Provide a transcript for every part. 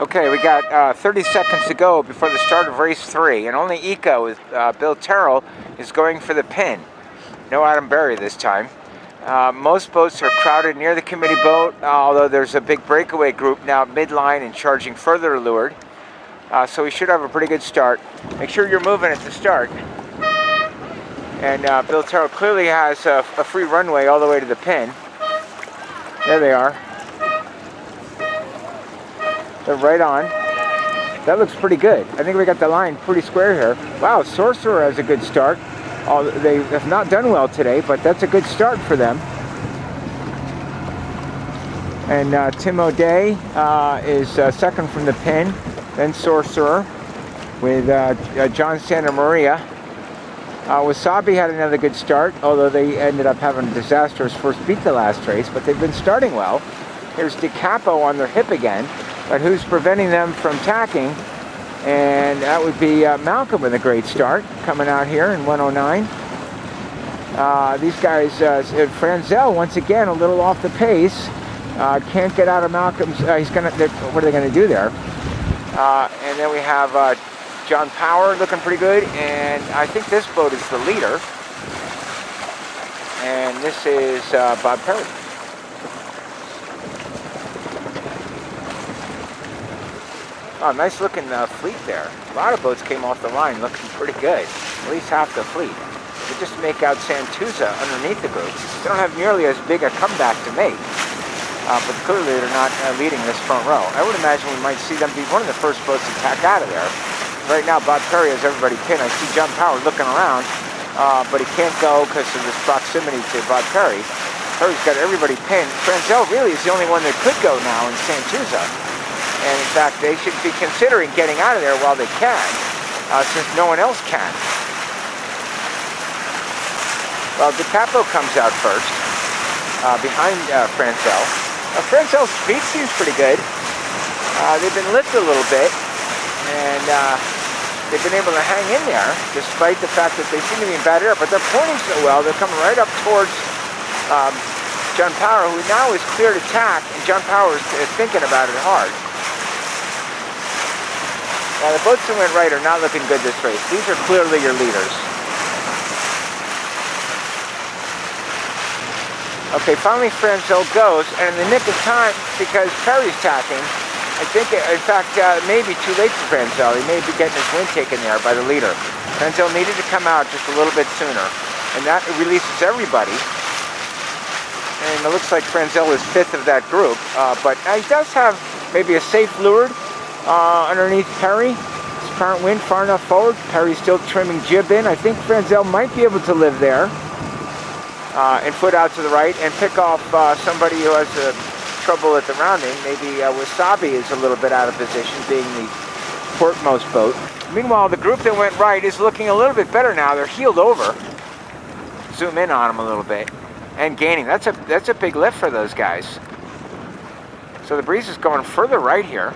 Okay, we got 30 seconds to go before the start of race 3, and only Eco with Bill Terrell is going for the pin. No Adam Berry this time. Most boats are crowded near the committee boat, although there's a big breakaway group now midline and charging further leeward. So we should have a pretty good start. Make sure you're moving at the start. And Bill Terrell clearly has a free runway all the way to the pin. There they are. They're right on. That looks pretty good. I think we got the line pretty square here. Wow, Sorcerer has a good start. They have not done well today, but that's a good start for them. And Tim O'Day is second from the pin. Then Sorcerer with John Santa Maria. Wasabi had another good start, although they ended up having a disastrous first beat the last race, but they've been starting well. Here's DiCapo on their hip again, but who's preventing them from tacking? And that would be Malcolm with a great start, coming out here in 109. These guys, Franzel, once again, a little off the pace. Can't get out of Malcolm's, what are they going to do there? And then we have John Power looking pretty good, and I think this boat is the leader. And this is Bob Perry. Oh, nice looking fleet there. A lot of boats came off the line looking pretty good. At least half the fleet. They just make out Santuza underneath the group. They don't have nearly as big a comeback to make. But clearly they're not leading this front row. I would imagine we might see them be one of the first boats to tack out of there. Right now Bob Perry has everybody pinned. I see John Power looking around, but he can't go because of this proximity to Bob Perry. Perry's got everybody pinned. Franzel really is the only one that could go now in Santuza. And in fact, they should be considering getting out of there while they can, since no one else can. Well, DiCapo comes out first, behind Franzel. Franzel's speed seems pretty good. They've been lipped a little bit, and they've been able to hang in there, despite the fact that they seem to be in bad air, but they're pointing so well, they're coming right up towards John Power, who now is clear to tack, and John Power is thinking about it hard. Now, the boats that went right are not looking good this race. These are clearly your leaders. Okay, finally Franzel goes, and in the nick of time, because Perry's tacking, I think, in fact, it may be too late for Franzel. He may be getting his wind taken there by the leader. Franzel needed to come out just a little bit sooner, and that releases everybody. And it looks like Franzel is fifth of that group, but he does have maybe a safe leeward underneath Perry. His current wind far enough forward. Perry's still trimming jib in. I think Franzel might be able to live there and foot out to the right and pick off somebody who has trouble at the rounding. Maybe Wasabi is a little bit out of position, being the portmost boat. Meanwhile, the group that went right is looking a little bit better now. They're heeled over. Zoom in on them a little bit and gaining. That's a big lift for those guys. So the breeze is going further right here.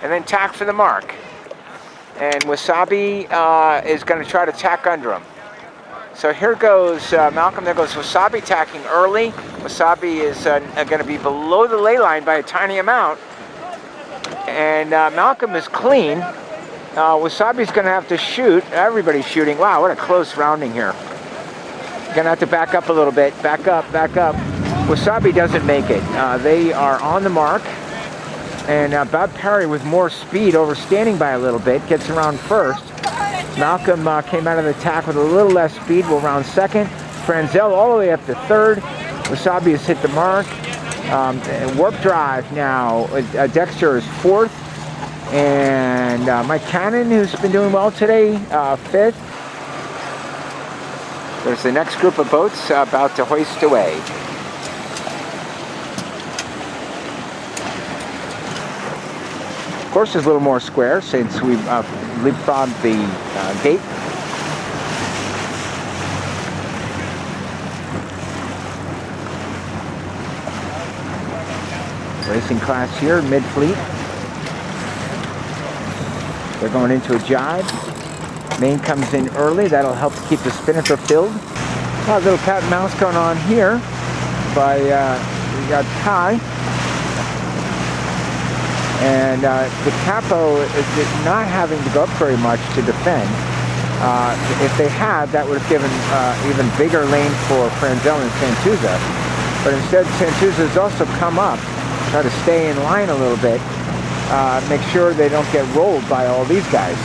And then tack for the mark. And Wasabi is going to try to tack under him. So here goes Malcolm. There goes Wasabi tacking early. Wasabi is going to be below the ley line by a tiny amount. And Malcolm is clean. Wasabi's going to have to shoot. Everybody's shooting. Wow, what a close rounding here. Going to have to back up a little bit. Back up, back up. Wasabi doesn't make it. They are on the mark. And Bob Perry, with more speed, overstanding by a little bit, gets around first. Malcolm came out of the tack with a little less speed, will round second. Franzel all the way up to third. Wasabi has hit the mark. Warp Drive now. Dexter is fourth. And Mike Cannon, who's been doing well today, fifth. There's the next group of boats about to hoist away. Of course, it's a little more square since we've leapfrogged the gate. Racing class here, mid-fleet. They're going into a jibe. Main comes in early. That'll help to keep the spinnaker filled. A little cat and mouse going on here by we got Ty. And the capo is not having to go up very much to defend. If they had, that would have given even bigger lane for Franzel and Santuza. But instead, Santuza has also come up, try to stay in line a little bit, make sure they don't get rolled by all these guys.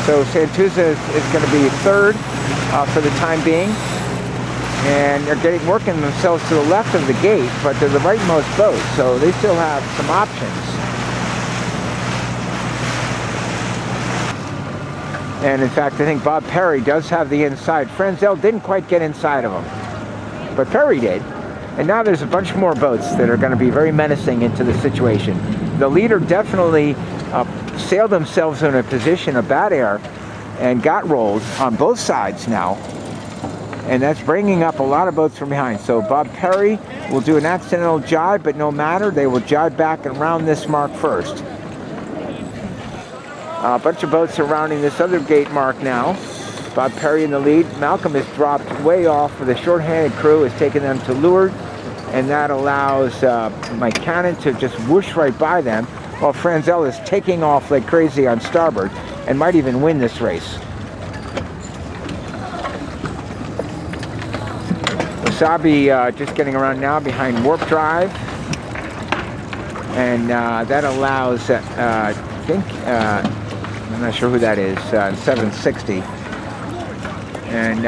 So Santuza is going to be third for the time being. And they're working themselves to the left of the gate, but they're the rightmost boat, so they still have some options. And in fact, I think Bob Perry does have the inside. Franzel didn't quite get inside of him, but Perry did. And now there's a bunch more boats that are going to be very menacing into the situation. The leader definitely sailed themselves in a position of bad air and got rolled on both sides now. And that's bringing up a lot of boats from behind. So Bob Perry will do an accidental jibe, but no matter, they will jibe back and round this mark first. A bunch of boats are rounding this other gate mark now. Bob Perry in the lead. Malcolm has dropped way off with a short-handed crew, has taken them to leeward, and that allows Mike Cannon to just whoosh right by them, while Franzel is taking off like crazy on starboard and might even win this race. Wasabi just getting around now behind Warp Drive, and that allows, I think, I'm not sure who that is, 760, and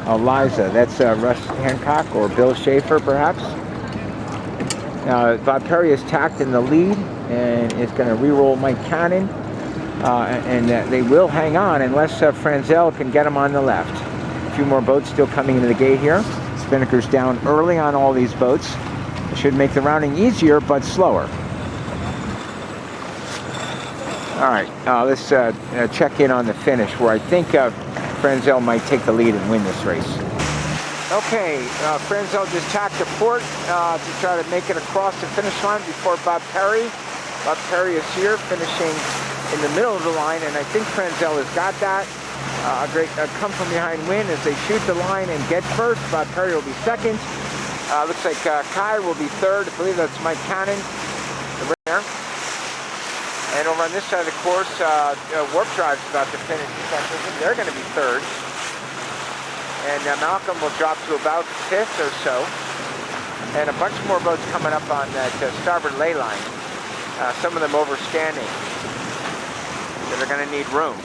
Eliza, that's Russ Hancock or Bill Schaefer perhaps. Bob Perry is tacked in the lead and is going to re-roll Mike Cannon, and they will hang on unless Franzel can get him on the left. A few more boats still coming into the gate here. Spinnaker's down early on all these boats. It should make the rounding easier, but slower. All right, let's check in on the finish, where I think Franzel might take the lead and win this race. Okay, Franzel just tacked to port to try to make it across the finish line before Bob Perry. Bob Perry is here, finishing in the middle of the line, and I think Franzel has got that. A great come from behind win as they shoot the line and get first. Bob Perry will be second. Looks like Kai will be third. I believe that's Mike Cannon there. And over on this side of the course, Warp Drive is about to finish second. They're going to be third. And Malcolm will drop to about fifth or so. And a bunch more boats coming up on that starboard ley line. Some of them overstanding. So they're going to need room.